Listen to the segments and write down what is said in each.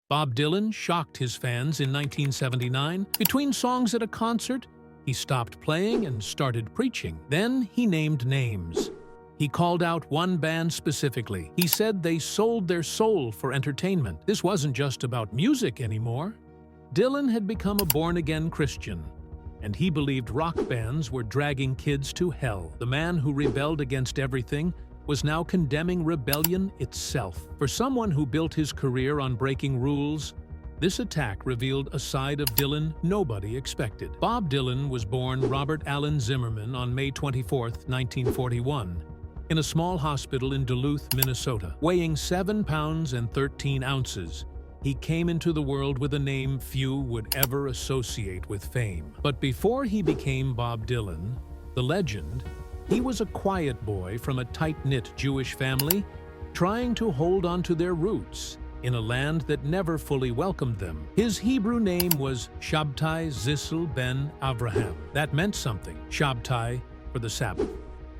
Bob Dylan shocked his fans in 1979. Between songs at a concert, he stopped playing and started preaching. Then he named names. He called out one band specifically. He said they sold their soul for entertainment. This wasn't just about music anymore. Dylan had become a born-again Christian, and he believed rock bands were dragging kids to hell. The man who rebelled against everything was now condemning rebellion itself. For someone who built his career on breaking rules, this attack revealed a side of Dylan nobody expected. Bob Dylan was born Robert Allen Zimmerman on May 24, 1941, in a small hospital in Duluth, Minnesota. Weighing 7 pounds and 13 ounces, he came into the world with a name few would ever associate with fame. But before he became Bob Dylan, the legend, he was a quiet boy from a tight-knit Jewish family trying to hold on to their roots in a land that never fully welcomed them. His Hebrew name was Shabtai Zissel ben Avraham. That meant something. Shabtai for the Sabbath.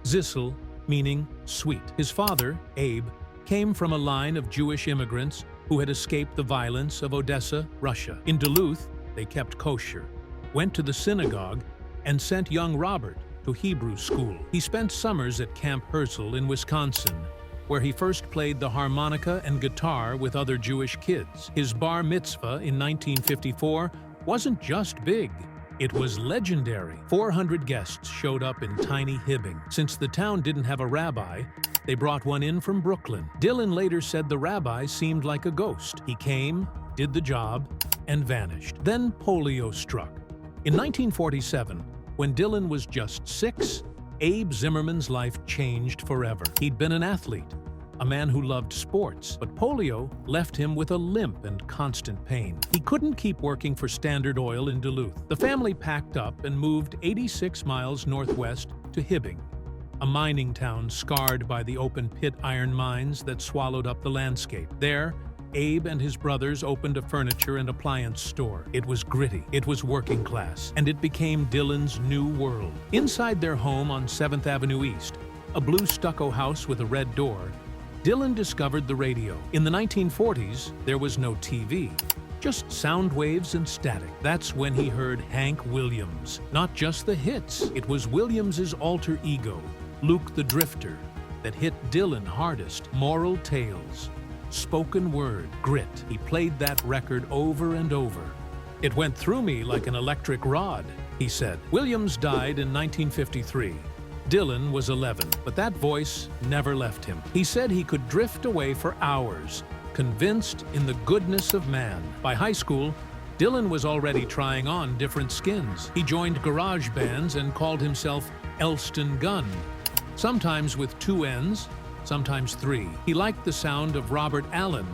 Zissel meaning sweet. His father, Abe, came from a line of Jewish immigrants who had escaped the violence of Odessa, Russia. In Duluth, they kept kosher, went to the synagogue, and sent young Robert to Hebrew school. He spent summers at Camp Herzl in Wisconsin, where he first played the harmonica and guitar with other Jewish kids. His bar mitzvah in 1954 wasn't just big. It was legendary. 400 guests showed up in tiny Hibbing. Since the town didn't have a rabbi, they brought one in from Brooklyn. Dylan later said the rabbi seemed like a ghost. He came, did the job, and vanished. Then polio struck. In 1947, when Dylan was just 6, Abe Zimmerman's life changed forever. He'd been an athlete, a man who loved sports, but polio left him with a limp and constant pain. He couldn't keep working for Standard Oil in Duluth. The family packed up and moved 86 miles northwest to Hibbing, a mining town scarred by the open-pit iron mines that swallowed up the landscape. There, Abe and his brothers opened a furniture and appliance store. It was gritty, it was working class, and it became Dylan's new world. Inside their home on 7th Avenue East, a blue stucco house with a red door, Dylan discovered the radio. In the 1940s, there was no TV, just sound waves and static. That's when he heard Hank Williams. Not just the hits, it was Williams's alter ego, Luke the Drifter, that hit Dylan hardest. Moral tales, spoken word, grit. He played that record over and over. "It went through me like an electric rod," he said. Williams died in 1953. Dylan was 11, but that voice never left him. He said he could drift away for hours, convinced in the goodness of man. By high school, Dylan was already trying on different skins. He joined garage bands and called himself Elston Gunn, sometimes with 2 N's, sometimes 3. He liked the sound of Robert Allen,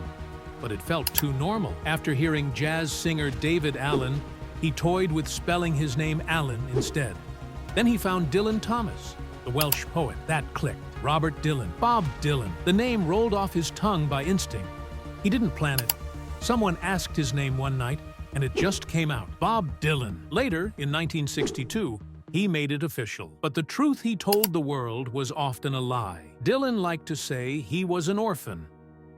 but it felt too normal. After hearing jazz singer David Allen, he toyed with spelling his name Allen instead. Then he found Dylan Thomas, the Welsh poet. That clicked. Robert Dylan, Bob Dylan. The name rolled off his tongue by instinct. He didn't plan it. Someone asked his name one night, and it just came out. Bob Dylan. Later, in 1962, he made it official. But the truth he told the world was often a lie. Dylan liked to say he was an orphan,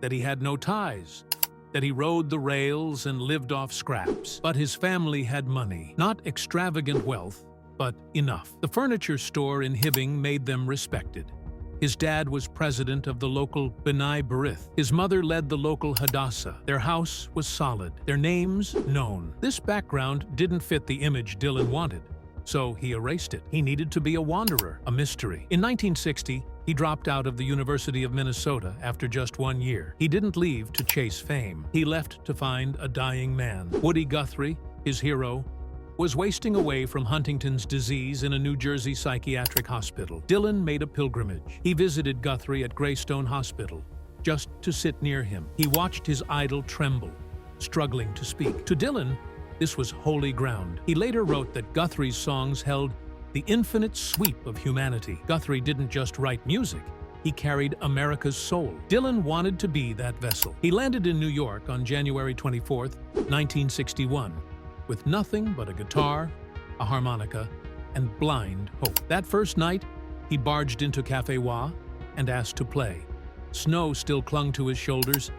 that he had no ties, that he rode the rails and lived off scraps. But his family had money. Not extravagant wealth, but enough. The furniture store in Hibbing made them respected. His dad was president of the local B'nai B'rith. His mother led the local Hadassah. Their house was solid. Their names known. This background didn't fit the image Dylan wanted, so he erased it. He needed to be a wanderer, a mystery. In 1960, he dropped out of the University of Minnesota after just 1 year. He didn't leave to chase fame. He left to find a dying man. Woody Guthrie, his hero, was wasting away from Huntington's disease in a New Jersey psychiatric hospital. Dylan made a pilgrimage. He visited Guthrie at Greystone Hospital, just to sit near him. He watched his idol tremble, struggling to speak. To Dylan, this was holy ground. He later wrote that Guthrie's songs held the infinite sweep of humanity. Guthrie didn't just write music, he carried America's soul. Dylan wanted to be that vessel. He landed in New York on January 24, 1961. With nothing but a guitar, a harmonica, and blind hope. That first night, he barged into Café Wa and asked to play. Snow still clung to his shoulders.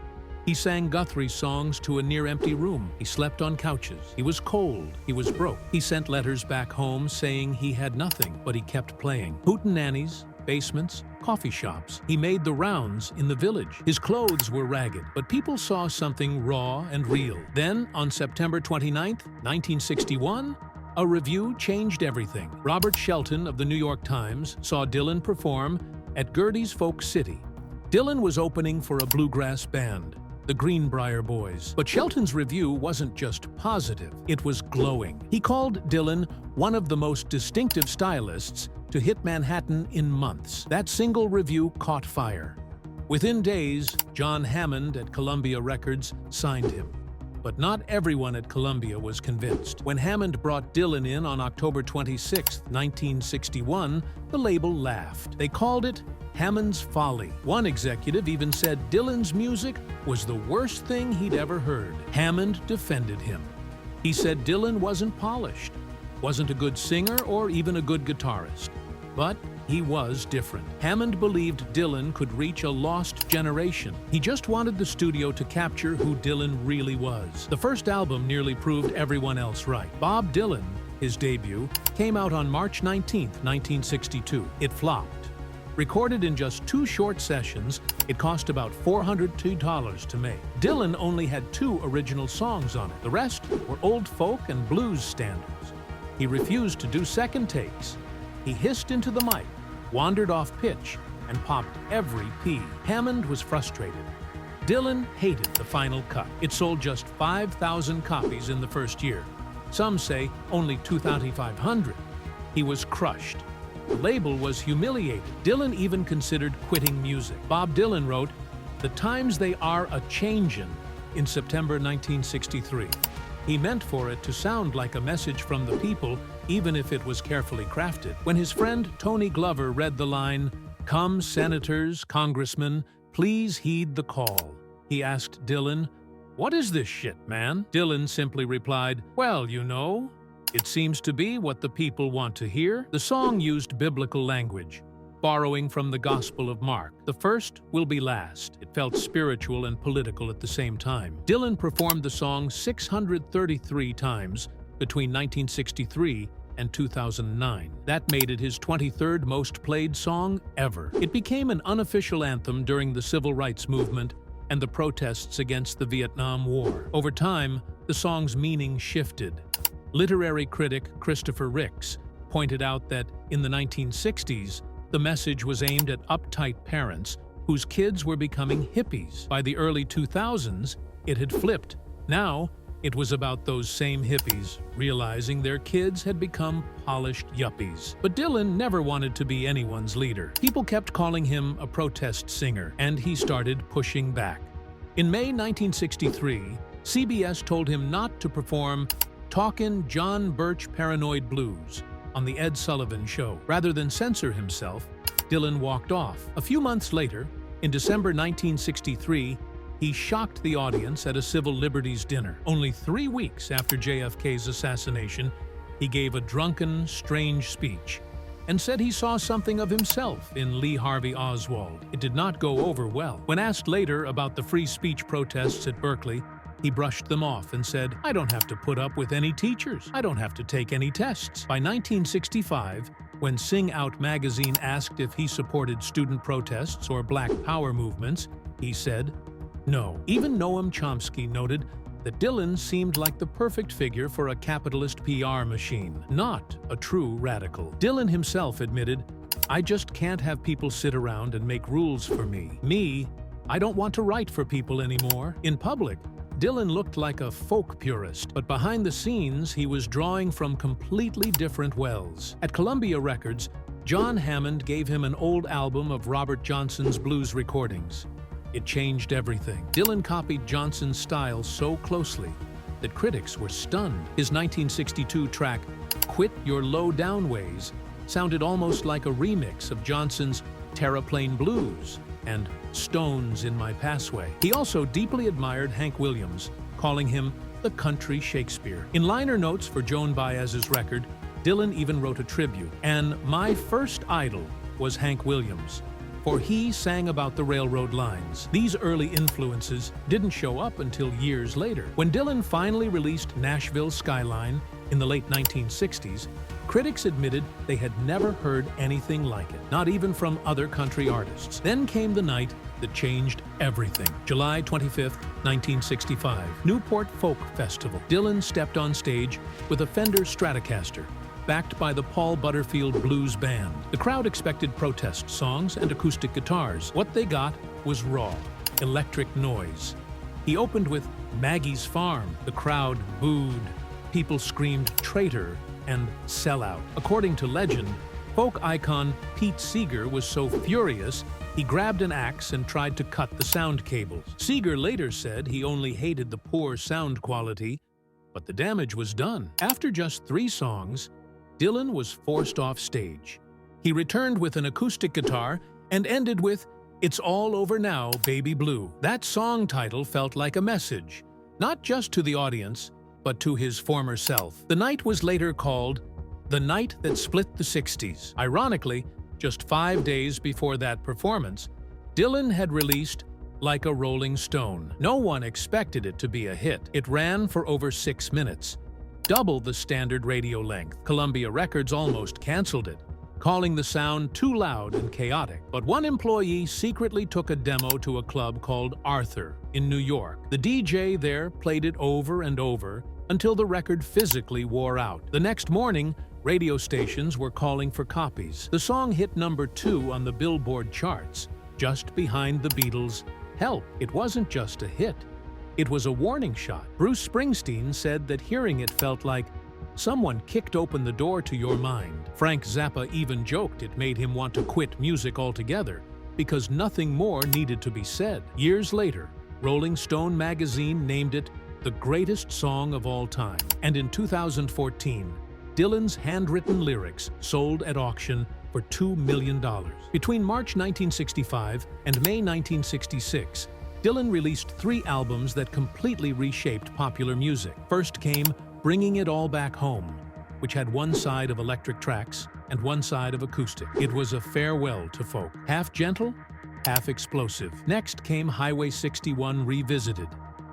He sang Guthrie songs to a near-empty room. He slept on couches. He was cold. He was broke. He sent letters back home saying he had nothing, but he kept playing. Hootenannies, basements, coffee shops. He made the rounds in the village. His clothes were ragged, but people saw something raw and real. Then, on September 29, 1961, a review changed everything. Robert Shelton of the New York Times saw Dylan perform at Gerde's Folk City. Dylan was opening for a bluegrass band, the Greenbrier Boys. But Shelton's review wasn't just positive, it was glowing. He called Dylan one of the most distinctive stylists to hit Manhattan in months. That single review caught fire. Within days, John Hammond at Columbia Records signed him. But not everyone at Columbia was convinced. When Hammond brought Dylan in on October 26, 1961, the label laughed. They called it Hammond's Folly. One executive even said Dylan's music was the worst thing he'd ever heard. Hammond defended him. He said Dylan wasn't polished, wasn't a good singer or even a good guitarist. But he was different. Hammond believed Dylan could reach a lost generation. He just wanted the studio to capture who Dylan really was. The first album nearly proved everyone else right. Bob Dylan, his debut, came out on March 19, 1962. It flopped. Recorded in just 2 short sessions, it cost about $402 to make. Dylan only had 2 original songs on it. The rest were old folk and blues standards. He refused to do second takes. He hissed into the mic, wandered off pitch, and popped every P. Hammond was frustrated. Dylan hated the final cut. It sold just 5,000 copies in the first year. Some say only 2,500. He was crushed. The label was humiliated. Dylan even considered quitting music. Bob Dylan wrote, "The times they are a-changin'" in September 1963. He meant for it to sound like a message from the people, even if it was carefully crafted. When his friend Tony Glover read the line, "Come, senators, congressmen, please heed the call," he asked Dylan, "What is this shit, man?" Dylan simply replied, "Well, you know, it seems to be what the people want to hear." The song used biblical language, borrowing from the Gospel of Mark. The first will be last. It felt spiritual and political at the same time. Dylan performed the song 633 times between 1963 and 2009. That made it his 23rd most played song ever. It became an unofficial anthem during the civil rights movement and the protests against the Vietnam War. Over time, the song's meaning shifted. Literary critic Christopher Ricks pointed out that in the 1960s, the message was aimed at uptight parents whose kids were becoming hippies. By the early 2000s, it had flipped. Now, it was about those same hippies realizing their kids had become polished yuppies. But Dylan never wanted to be anyone's leader. People kept calling him a protest singer, and he started pushing back. In May 1963, CBS told him not to perform Talkin' John Birch Paranoid Blues on The Ed Sullivan Show. Rather than censor himself, Dylan walked off. A few months later, in December 1963, he shocked the audience at a civil liberties dinner. Only 3 weeks after JFK's assassination, he gave a drunken, strange speech and said he saw something of himself in Lee Harvey Oswald. It did not go over well. When asked later about the free speech protests at Berkeley, he brushed them off and said, "I don't have to put up with any teachers. I don't have to take any tests." By 1965, when Sing Out magazine asked if he supported student protests or Black Power movements, he said, "No." Even Noam Chomsky noted that Dylan seemed like the perfect figure for a capitalist PR machine, not a true radical. Dylan himself admitted, "I just can't have people sit around and make rules for me. I don't want to write for people anymore." In public, Dylan looked like a folk purist, but behind the scenes, he was drawing from completely different wells. At Columbia Records, John Hammond gave him an old album of Robert Johnson's blues recordings. It changed everything. Dylan copied Johnson's style so closely that critics were stunned. His 1962 track, "Quit Your Low Down Ways," sounded almost like a remix of Johnson's Terraplane Blues and Stones in My Passway. He also deeply admired Hank Williams, calling him the country Shakespeare. In liner notes for Joan Baez's record, Dylan even wrote a tribute, and "My first idol was Hank Williams. for he sang about the railroad lines. These early influences didn't show up until years later. When Dylan finally released Nashville Skyline in the late 1960s, critics admitted they had never heard anything like it, not even from other country artists. Then came the night that changed everything. July 25, 1965, Newport Folk Festival. Dylan stepped on stage with a Fender Stratocaster, backed by the Paul Butterfield Blues Band. The crowd expected protest songs and acoustic guitars. What they got was raw, electric noise. He opened with Maggie's Farm. The crowd booed. People screamed "traitor" and "sellout." According to legend, folk icon Pete Seeger was so furious he grabbed an axe and tried to cut the sound cables. Seeger later said he only hated the poor sound quality, but the damage was done. After just 3 songs, Dylan was forced off stage. He returned with an acoustic guitar and ended with "It's All Over Now, Baby Blue." That song title felt like a message, not just to the audience, but to his former self. The night was later called "The Night That Split the 60s." Ironically, just 5 days before that performance, Dylan had released "Like a Rolling Stone." No one expected it to be a hit. It ran for over 6 minutes, double the standard radio length. Columbia Records almost canceled it, calling the sound too loud and chaotic. But one employee secretly took a demo to a club called Arthur in New York. The DJ there played it over and over until the record physically wore out. The next morning, radio stations were calling for copies. The song hit number 2 on the Billboard charts, just behind the Beatles' "Help." It wasn't just a hit. It was a warning shot. Bruce Springsteen said that hearing it felt like someone kicked open the door to your mind. Frank Zappa even joked it made him want to quit music altogether because nothing more needed to be said. Years later, Rolling Stone magazine named it the greatest song of all time. And in 2014, Dylan's handwritten lyrics sold at auction for $2 million. Between March 1965 and May 1966, Dylan released 3 albums that completely reshaped popular music. First came Bringing It All Back Home, which had one side of electric tracks and one side of acoustic. It was a farewell to folk, half gentle, half explosive. Next came Highway 61 Revisited,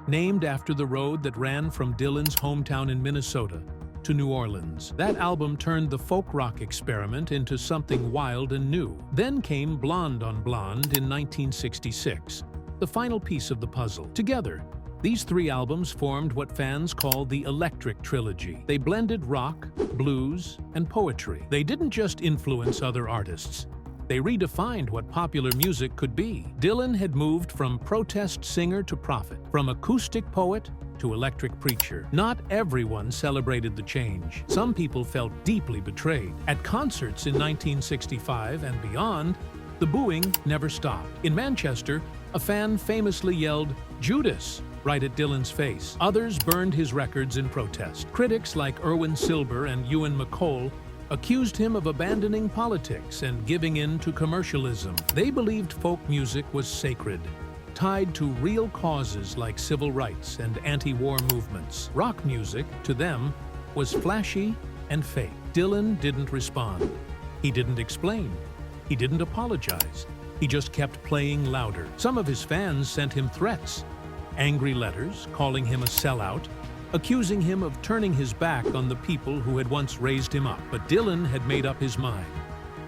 named after the road that ran from Dylan's hometown in Minnesota to New Orleans. That album turned the folk rock experiment into something wild and new. Then came Blonde on Blonde in 1966, the final piece of the puzzle. Together, these 3 albums formed what fans call the Electric Trilogy. They blended rock, blues, and poetry. They didn't just influence other artists. They redefined what popular music could be. Dylan had moved from protest singer to prophet, from acoustic poet to electric preacher. Not everyone celebrated the change. Some people felt deeply betrayed. At concerts in 1965 and beyond, the booing never stopped. In Manchester, a fan famously yelled, "Judas!" right at Dylan's face. Others burned his records in protest. Critics like Erwin Silber and Ewan McColl accused him of abandoning politics and giving in to commercialism. They believed folk music was sacred, tied to real causes like civil rights and anti-war movements. Rock music, to them, was flashy and fake. Dylan didn't respond. He didn't explain. He didn't apologize. He just kept playing louder. Some of his fans sent him threats, angry letters calling him a sellout, accusing him of turning his back on the people who had once raised him up. But Dylan had made up his mind.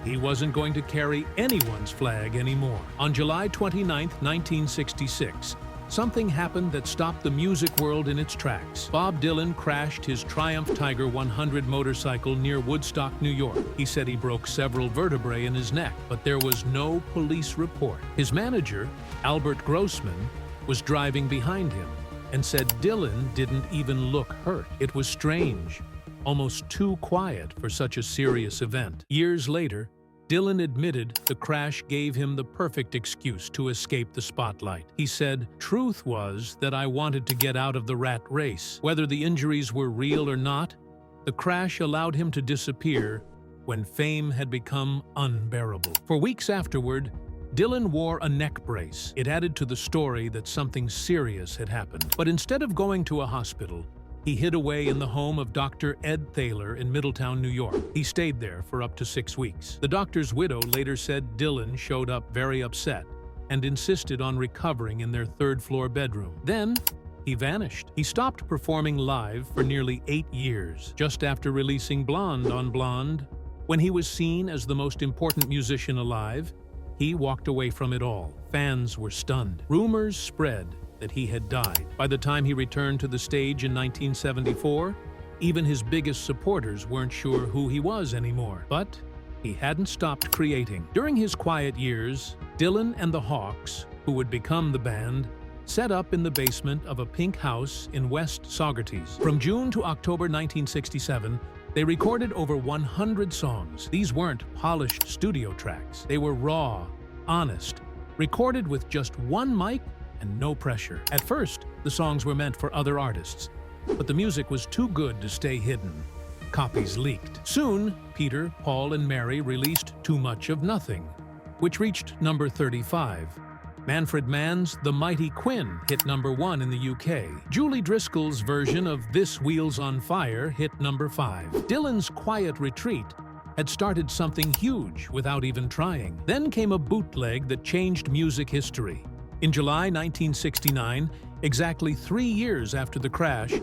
He wasn't going to carry anyone's flag anymore. On July 29, 1966, something happened that stopped the music world in its tracks. Bob Dylan crashed his Triumph Tiger 100 motorcycle near Woodstock, New York. He said he broke several vertebrae in his neck, but there was no police report. His manager, Albert Grossman, was driving behind him and said Dylan didn't even look hurt. It was strange, almost too quiet for such a serious event. Years later, Dylan admitted the crash gave him the perfect excuse to escape the spotlight. He said, "Truth was that I wanted to get out of the rat race. Whether the injuries were real or not, the crash allowed him to disappear when fame had become unbearable." For weeks afterward, Dylan wore a neck brace. It added to the story that something serious had happened. But instead of going to a hospital, He hid away in the home of Dr. Ed Thaler in Middletown, New York. He stayed there for up to 6 weeks. The doctor's widow later said Dylan showed up very upset and insisted on recovering in their third-floor bedroom. Then, he vanished. He stopped performing live for nearly 8 years. Just after releasing Blonde on Blonde, when he was seen as the most important musician alive, he walked away from it all. Fans were stunned. Rumors spread that he had died. By the time he returned to the stage in 1974, even his biggest supporters weren't sure who he was anymore. But he hadn't stopped creating. During his quiet years, Dylan and the Hawks, who would become the band, set up in the basement of a pink house in West Saugerties. From June to October 1967, they recorded over 100 songs. These weren't polished studio tracks. They were raw, honest, recorded with just one mic and no pressure. At first, the songs were meant for other artists, but the music was too good to stay hidden. Copies leaked. Soon, Peter, Paul, and Mary released Too Much of Nothing, which reached number 35. Manfred Mann's The Mighty Quinn hit number 1 in the UK. Julie Driscoll's version of This Wheel's on Fire hit number 5. Dylan's Quiet Retreat had started something huge without even trying. Then came a bootleg that changed music history. In July 1969, exactly 3 years after the crash,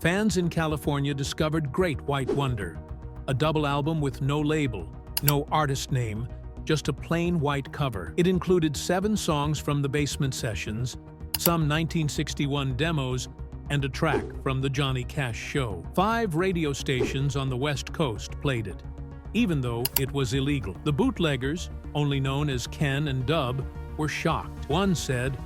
fans in California discovered Great White Wonder, a double album with no label, no artist name, just a plain white cover. It included 7 songs from the Basement Sessions, some 1961 demos, and a track from the Johnny Cash Show. 5 radio stations on the West Coast played it, even though it was illegal. The bootleggers, only known as Ken and Dub, were shocked. One said,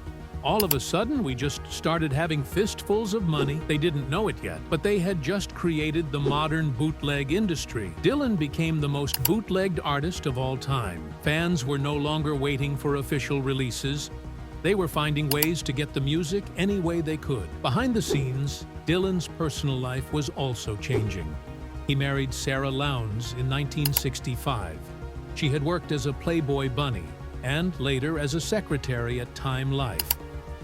"All of a sudden, we just started having fistfuls of money." They didn't know it yet, but they had just created the modern bootleg industry. Dylan became the most bootlegged artist of all time. Fans were no longer waiting for official releases. They were finding ways to get the music any way they could. Behind the scenes, Dylan's personal life was also changing. He married Sarah Lowndes in 1965. She had worked as a Playboy bunny and later as a secretary at Time Life,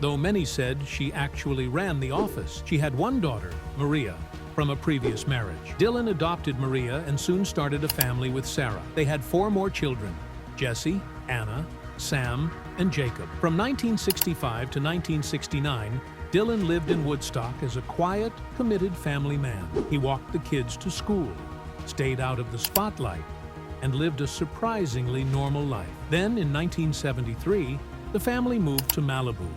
though many said she actually ran the office. She had one daughter, Maria, from a previous marriage. Dylan adopted Maria and soon started a family with Sarah. They had 4 more children, Jesse, Anna, Sam, and Jacob. From 1965 to 1969, Dylan lived in Woodstock as a quiet, committed family man. He walked the kids to school, stayed out of the spotlight, and lived a surprisingly normal life. Then, in 1973, the family moved to Malibu,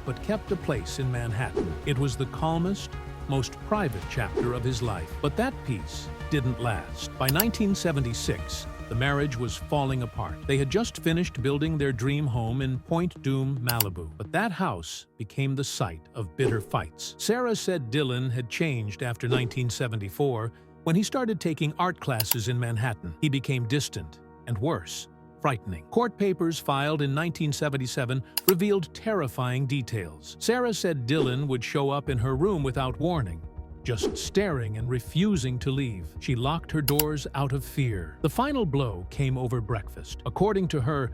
but kept a place in Manhattan. It was the calmest, most private chapter of his life. But that peace didn't last. By 1976, the marriage was falling apart. They had just finished building their dream home in Point Dume, Malibu. But that house became the site of bitter fights. Sarah said Dylan had changed after 1974, when he started taking art classes in Manhattan. He became distant and worse, frightening. Court papers filed in 1977 revealed terrifying details. Sarah said Dylan would show up in her room without warning, just staring and refusing to leave. She locked her doors out of fear. The final blow came over breakfast. According to her,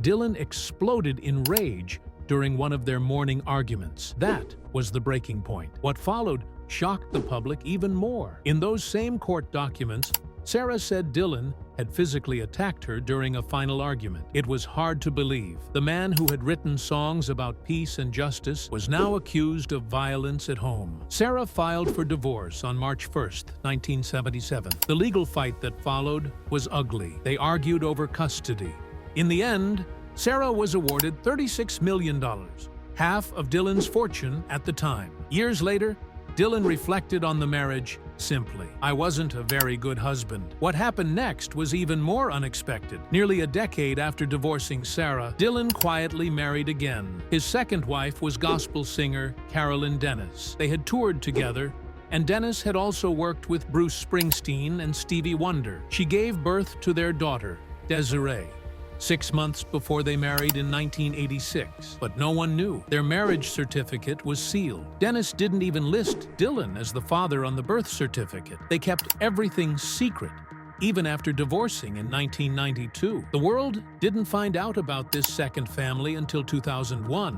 Dylan exploded in rage during one of their morning arguments. That was the breaking point. What followed shocked the public even more. In those same court documents, Sarah said Dylan had physically attacked her during a final argument. It was hard to believe. The man who had written songs about peace and justice was now accused of violence at home. Sarah filed for divorce on March 1st, 1977. The legal fight that followed was ugly. They argued over custody. In the end, Sarah was awarded $36 million, half of Dylan's fortune at the time. Years later, Dylan reflected on the marriage simply, "I wasn't a very good husband." What happened next was even more unexpected. Nearly a decade after divorcing Sarah, Dylan quietly married again. His second wife was gospel singer Carolyn Dennis. They had toured together, and Dennis had also worked with Bruce Springsteen and Stevie Wonder. She gave birth to their daughter, Desiree, 6 months before they married in 1986, but no one knew. Their marriage certificate was sealed. Dennis didn't even list Dylan as the father on the birth certificate. They kept everything secret, even after divorcing in 1992. The world didn't find out about this second family until 2001,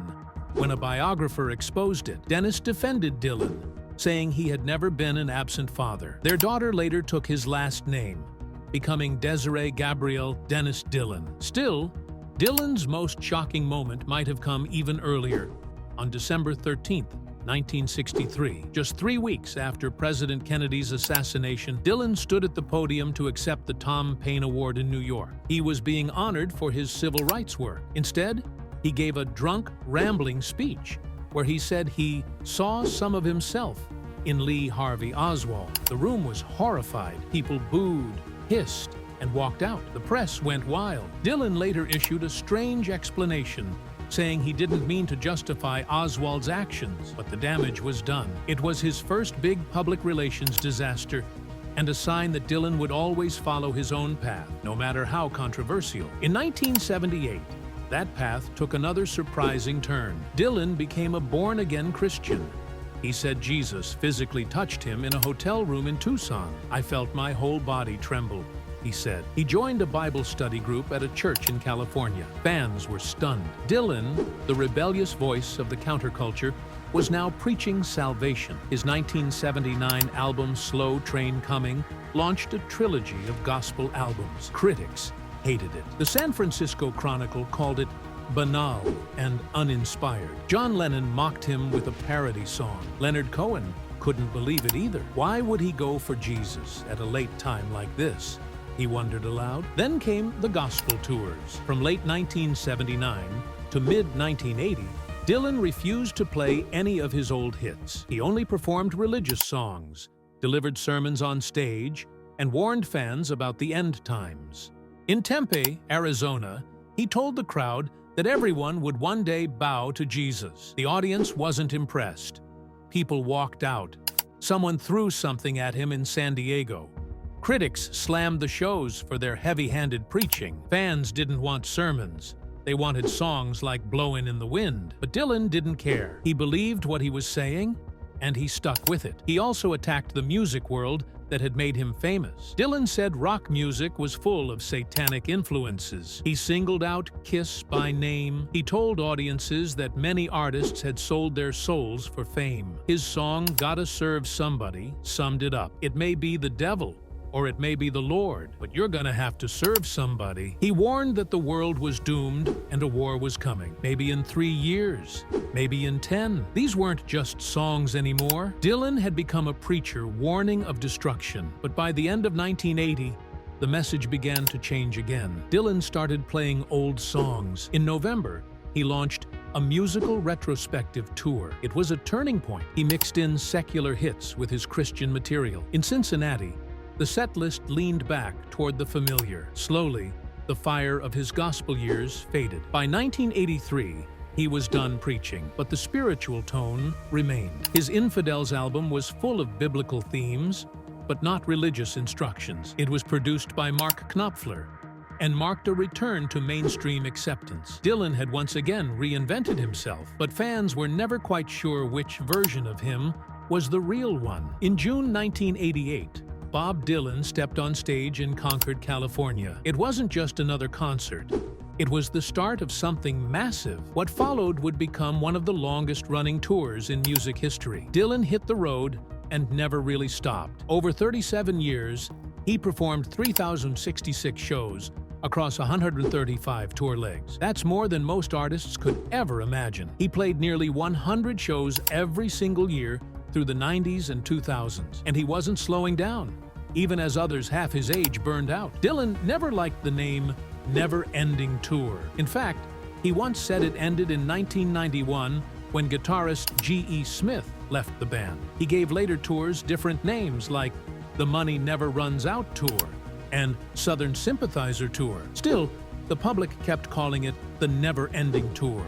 when a biographer exposed it. Dennis defended Dylan, saying he had never been an absent father. Their daughter later took his last name, becoming Desiree Gabrielle Dennis Dillon. Still, Dillon's most shocking moment might have come even earlier, on December 13, 1963. Just 3 weeks after President Kennedy's assassination, Dillon stood at the podium to accept the Tom Paine Award in New York. He was being honored for his civil rights work. Instead, he gave a drunk, rambling speech where he said he saw some of himself in Lee Harvey Oswald. The room was horrified. People booed, hissed, and walked out. The press went wild. Dillon later issued a strange explanation, saying he didn't mean to justify Oswald's actions, but the damage was done. It was his first big public relations disaster, and a sign that Dillon would always follow his own path, no matter how controversial. In 1978, that path took another surprising turn. Dillon became a born-again Christian. He said Jesus physically touched him in a hotel room in Tucson. "I felt my whole body tremble," he said. He joined a Bible study group at a church in California. Fans were stunned. Dillon, the rebellious voice of the counterculture, was now preaching salvation. His 1979 album Slow Train Coming launched a trilogy of gospel albums. Critics hated it. The San Francisco Chronicle called it banal and uninspired. John Lennon mocked him with a parody song. Leonard Cohen couldn't believe it either. Why would he go for Jesus at a late time like this? He wondered aloud. Then came the gospel tours. From late 1979 to mid-1980, Dillon refused to play any of his old hits. He only performed religious songs, delivered sermons on stage, and warned fans about the end times. In Tempe, Arizona, he told the crowd that everyone would one day bow to Jesus. The audience wasn't impressed. People walked out. Someone threw something at him in San Diego. Critics slammed the shows for their heavy-handed preaching. Fans didn't want sermons. They wanted songs like Blowin' in the Wind. But Dillon didn't care. He believed what he was saying, and he stuck with it. He also attacked the music world that had made him famous. Dillon said rock music was full of satanic influences. He singled out Kiss by name. He told audiences that many artists had sold their souls for fame. His song, Gotta Serve Somebody, summed it up. It may be the devil, or it may be the Lord, but you're gonna have to serve somebody. He warned that the world was doomed and a war was coming. Maybe in 3 years, maybe in 10. These weren't just songs anymore. Dillon had become a preacher warning of destruction. But by the end of 1980, the message began to change again. Dillon started playing old songs. In November, he launched a musical retrospective tour. It was a turning point. He mixed in secular hits with his Christian material. In Cincinnati, the set list leaned back toward the familiar. Slowly, the fire of his gospel years faded. By 1983, he was done preaching, but the spiritual tone remained. His Infidels album was full of biblical themes, but not religious instructions. It was produced by Mark Knopfler and marked a return to mainstream acceptance. Dillon had once again reinvented himself, but fans were never quite sure which version of him was the real one. In June 1988, Bob Dylan stepped on stage in Concord, California. It wasn't just another concert. It was the start of something massive. What followed would become one of the longest-running tours in music history. Dylan hit the road and never really stopped. Over 37 years, he performed 3,066 shows across 135 tour legs. That's more than most artists could ever imagine. He played nearly 100 shows every single year through the 90s and 2000s. And he wasn't slowing down, even as others half his age burned out. Dillon never liked the name Never-Ending Tour. In fact, he once said it ended in 1991 when guitarist G.E. Smith left the band. He gave later tours different names like the Money Never Runs Out Tour and Southern Sympathizer Tour. Still, the public kept calling it the Never-Ending Tour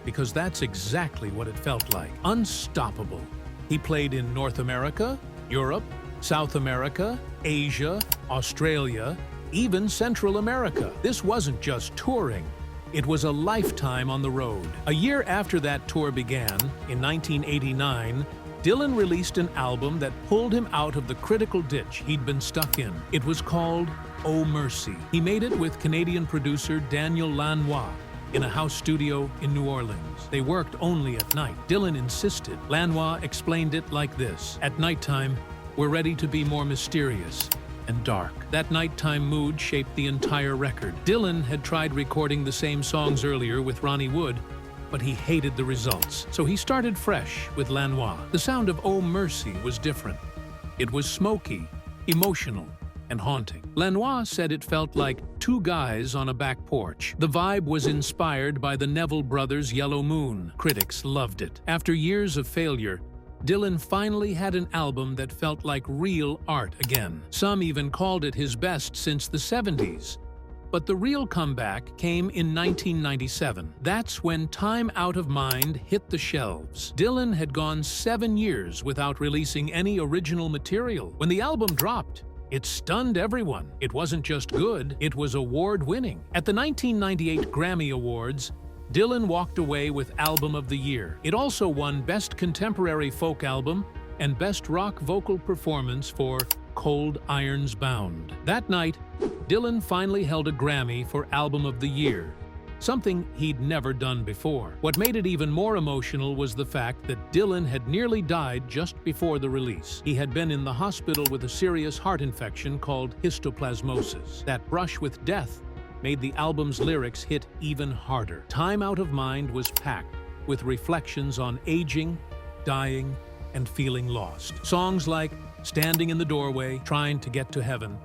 because that's exactly what it felt like. Unstoppable. He played in North America, Europe, South America, Asia, Australia, even Central America. This wasn't just touring. It was a lifetime on the road. A year after that tour began, in 1989, Dillon released an album that pulled him out of the critical ditch he'd been stuck in. It was called Oh Mercy. He made it with Canadian producer Daniel Lanois in a house studio in New Orleans. They worked only at night. Dylan insisted. Lanois explained it like this: "At nighttime, we're ready to be more mysterious and dark." That nighttime mood shaped the entire record. Dylan had tried recording the same songs earlier with Ronnie Wood, but he hated the results. So he started fresh with Lanois. The sound of Oh Mercy was different. It was smoky, emotional, and haunting. Lanois said it felt like two guys on a back porch. The vibe was inspired by the Neville brothers' Yellow Moon. Critics loved it. After years of failure, Dylan finally had an album that felt like real art again. Some even called it his best since the 70s. But the real comeback came in 1997. That's when Time Out of Mind hit the shelves. Dylan had gone 7 years without releasing any original material. When the album dropped, it stunned everyone. It wasn't just good, it was award-winning. At the 1998 Grammy Awards, Dylan walked away with Album of the Year. It also won Best Contemporary Folk Album and Best Rock Vocal Performance for Cold Irons Bound. That night, Dylan finally held a Grammy for Album of the Year, something he'd never done before. What made it even more emotional was the fact that Dylan had nearly died just before the release. He had been in the hospital with a serious heart infection called histoplasmosis. That brush with death made the album's lyrics hit even harder. Time Out of Mind was packed with reflections on aging, dying, and feeling lost. Songs like Standing in the Doorway, Trying to Get to Heaven,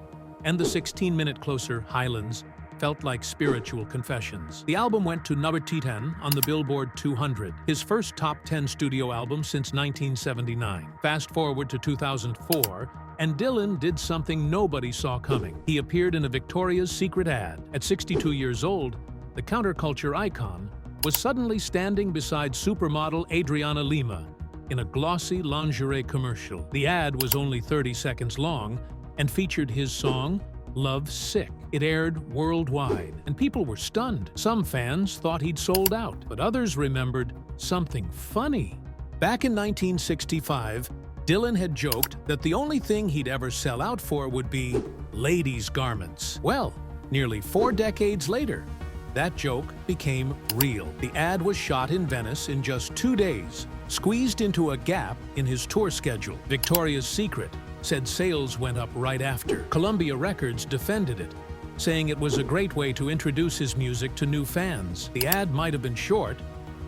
and the 16-minute closer Highlands felt like spiritual confessions. The album went to number 10 on the Billboard 200, his first top 10 studio album since 1979. Fast forward to 2004, and Dylan did something nobody saw coming. He appeared in a Victoria's Secret ad. At 62 years old, the counterculture icon was suddenly standing beside supermodel Adriana Lima in a glossy lingerie commercial. The ad was only 30 seconds long and featured his song, Love Sick. It aired worldwide, and people were stunned. Some fans thought he'd sold out, but others remembered something funny. Back in 1965, Dylan had joked that the only thing he'd ever sell out for would be ladies' garments. Well, nearly 4 decades later, that joke became real. The ad was shot in Venice in just 2 days, squeezed into a gap in his tour schedule. Victoria's Secret said sales went up right after. Columbia Records defended it, saying it was a great way to introduce his music to new fans. The ad might have been short,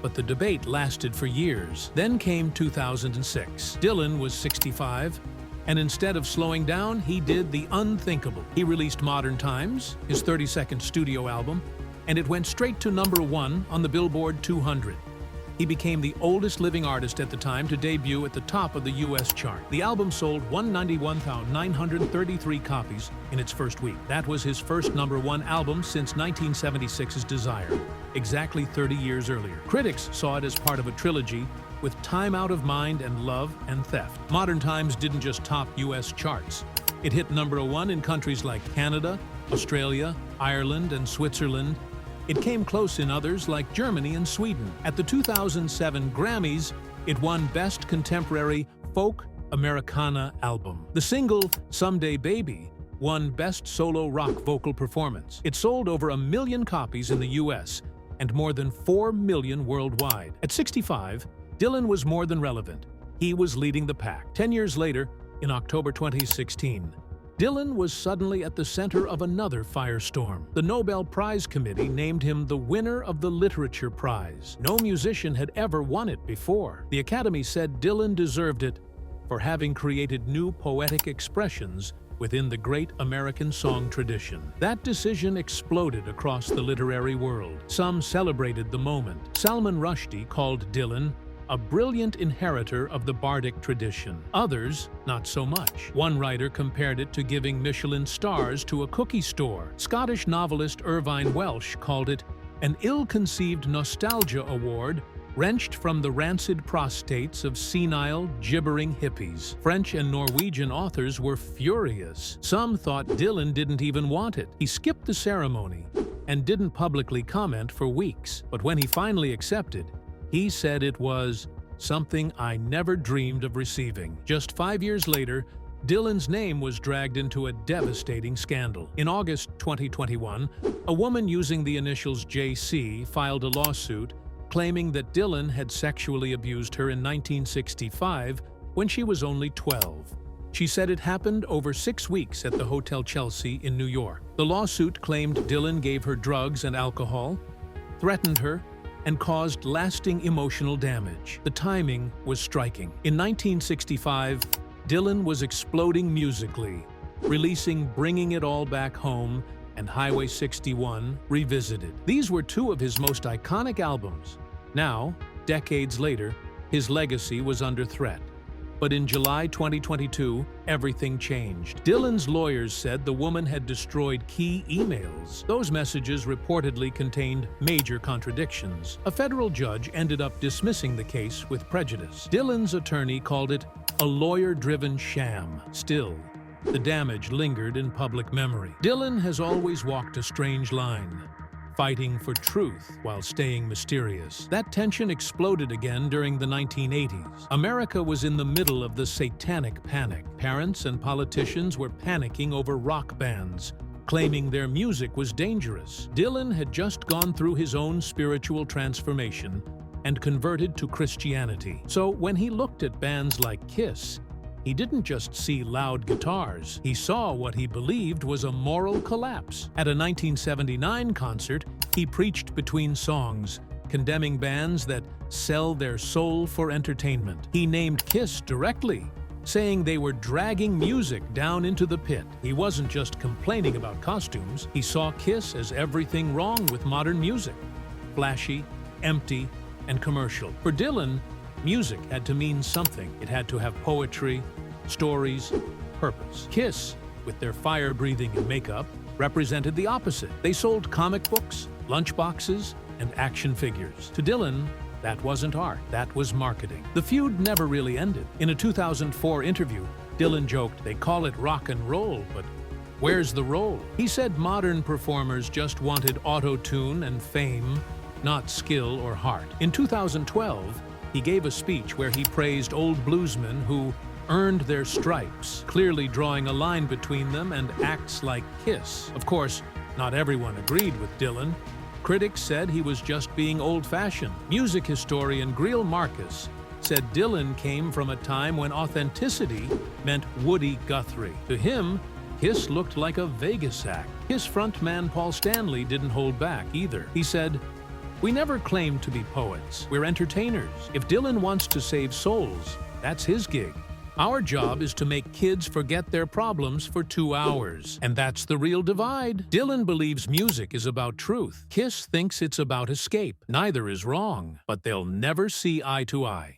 but the debate lasted for years. Then came 2006. Dylan was 65, and instead of slowing down, he did the unthinkable. He released Modern Times, his 32nd studio album, and it went straight to number 1 on the Billboard 200. He became the oldest living artist at the time to debut at the top of the US chart. The album sold 191,933 copies in its first week. That was his first number 1 album since 1976's Desire, exactly 30 years earlier. Critics saw it as part of a trilogy with Time Out of Mind and Love and Theft. Modern Times didn't just top US charts. It hit number 1 in countries like Canada, Australia, Ireland, and Switzerland. It came close in others like Germany and Sweden. At the 2007 Grammys, it won Best Contemporary Folk Americana Album. The single, Someday Baby, won Best Solo Rock Vocal Performance. It sold over 1 million copies in the US and more than 4 million worldwide. At 65, Dylan was more than relevant. He was leading the pack. 10 years later, in October 2016, Dylan was suddenly at the center of another firestorm. The Nobel Prize Committee named him the winner of the Literature Prize. No musician had ever won it before. The Academy said Dylan deserved it for having created new poetic expressions within the great American song tradition. That decision exploded across the literary world. Some celebrated the moment. Salman Rushdie called Dylan a brilliant inheritor of the bardic tradition. Others, not so much. One writer compared it to giving Michelin stars to a cookie store. Scottish novelist Irvine Welsh called it an ill-conceived nostalgia award wrenched from the rancid prostates of senile, gibbering hippies. French and Norwegian authors were furious. Some thought Dylan didn't even want it. He skipped the ceremony and didn't publicly comment for weeks. But when he finally accepted, he said it was something I never dreamed of receiving. Just 5 years later, Dylan's name was dragged into a devastating scandal. In August 2021, a woman using the initials JC filed a lawsuit claiming that Dylan had sexually abused her in 1965 when she was only 12. She said it happened over 6 weeks at the Hotel Chelsea in New York. The lawsuit claimed Dylan gave her drugs and alcohol, threatened her, and caused lasting emotional damage. The timing was striking. In 1965, Dylan was exploding musically, releasing Bringing It All Back Home and Highway 61 Revisited. These were two of his most iconic albums. Now, decades later, his legacy was under threat. But in July 2022, everything changed. Dylan's lawyers said the woman had destroyed key emails. Those messages reportedly contained major contradictions. A federal judge ended up dismissing the case with prejudice. Dylan's attorney called it a lawyer-driven sham. Still, the damage lingered in public memory. Dylan has always walked a strange line, fighting for truth while staying mysterious. That tension exploded again during the 1980s. America was in the middle of the satanic panic. Parents and politicians were panicking over rock bands, claiming their music was dangerous. Dylan had just gone through his own spiritual transformation and converted to Christianity. So when he looked at bands like Kiss, he didn't just see loud guitars. He saw what he believed was a moral collapse. At a 1979 concert, he preached between songs, condemning bands that sell their soul for entertainment. He named Kiss directly, saying they were dragging music down into the pit. He wasn't just complaining about costumes. He saw Kiss as everything wrong with modern music: flashy, empty, and commercial. For Dylan, music had to mean something. It had to have poetry, stories, purpose. Kiss, with their fire-breathing and makeup, represented the opposite. They sold comic books, lunchboxes, and action figures. To Dylan, that wasn't art, that was marketing. The feud never really ended. In a 2004 interview, Dylan joked, "They call it rock and roll, but where's the roll?" He said modern performers just wanted auto-tune and fame, not skill or heart. In 2012, he gave a speech where he praised old bluesmen who earned their stripes, clearly drawing a line between them and acts like Kiss. Of course, not everyone agreed with Dylan. Critics said he was just being old-fashioned. Music historian Greil Marcus said Dylan came from a time when authenticity meant Woody Guthrie. To him, Kiss looked like a Vegas act. Kiss frontman Paul Stanley didn't hold back either. He said, "We never claimed to be poets. We're entertainers. If Dylan wants to save souls, that's his gig. Our job is to make kids forget their problems for 2 hours. And that's the real divide." Dylan believes music is about truth. Kiss thinks it's about escape. Neither is wrong, but they'll never see eye to eye.